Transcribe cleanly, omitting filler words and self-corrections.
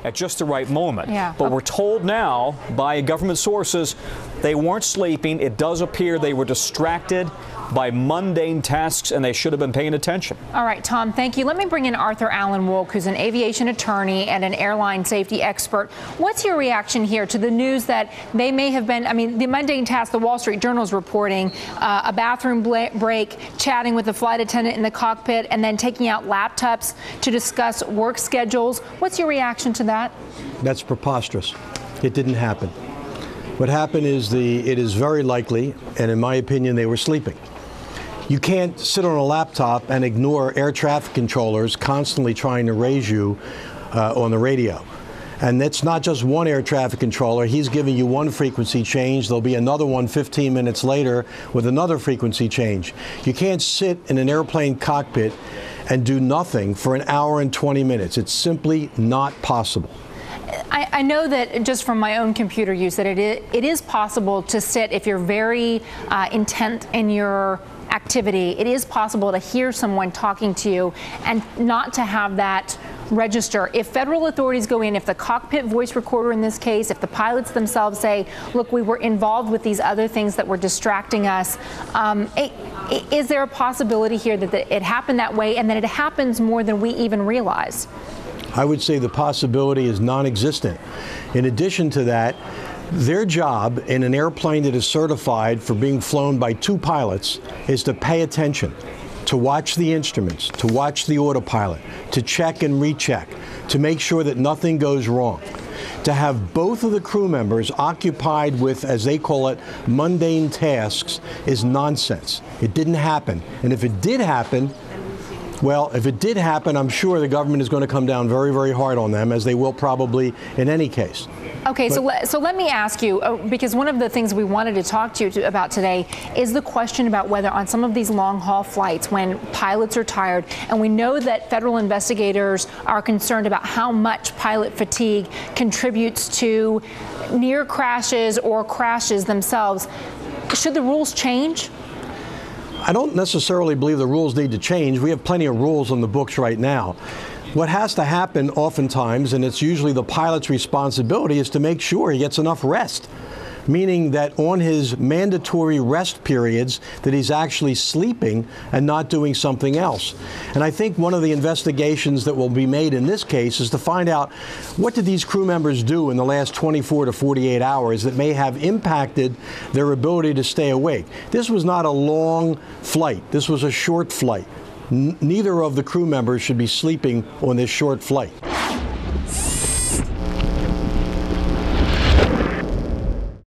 at just the right moment. Yeah. But we're told now by government sources they weren't sleeping. It does appear they were distracted by mundane tasks and they should have been paying attention. All right, Tom, thank you. Let me bring in Arthur Allen Woolk, who's an aviation attorney and an airline safety expert. What's your reaction here to the news that they may have been, I mean, the mundane task, the Wall Street Journal is reporting a bathroom break, chatting with the flight attendant in the cockpit, and then taking out laptops to discuss work schedules. What's your reaction to that? That's preposterous. It didn't happen. What happened is it is very likely, and in my opinion, they were sleeping. You can't sit on a laptop and ignore air traffic controllers constantly trying to raise you on the radio. And it's not just one air traffic controller. He's giving you one frequency change. There'll be another one 15 minutes later with another frequency change. You can't sit in an airplane cockpit and do nothing for an hour and 20 minutes. It's simply not possible. I know that just from my own computer use that it is possible to sit if you're very intent in your activity. It is possible to hear someone talking to you and not to have that register. If federal authorities go in, if the cockpit voice recorder in this case, if the pilots themselves say, look, we were involved with these other things that were distracting us, is there a possibility here that it happened that way and that it happens more than we even realize? I would say the possibility is non-existent. In addition to that, their job in an airplane that is certified for being flown by 2 pilots is to pay attention, to watch the instruments, to watch the autopilot, to check and recheck, to make sure that nothing goes wrong. To have both of the crew members occupied with, as they call it, mundane tasks is nonsense. It didn't happen. And if it did happen, well, if it did happen, I'm sure the government is going to come down very, very hard on them, as they will probably in any case. Okay, so let me ask you, because one of the things we wanted to talk to you about today is the question about whether on some of these long-haul flights when pilots are tired, and we know that federal investigators are concerned about how much pilot fatigue contributes to near crashes or crashes themselves, should the rules change? I don't necessarily believe the rules need to change. We have plenty of rules on the books right now. What has to happen oftentimes, and it's usually the pilot's responsibility, is to make sure he gets enough rest. Meaning that on his mandatory rest periods that he's actually sleeping and not doing something else. And I think one of the investigations that will be made in this case is to find out what did these crew members do in the last 24 to 48 hours that may have impacted their ability to stay awake. This was not a long flight. This was a short flight. Neither of the crew members should be sleeping on this short flight.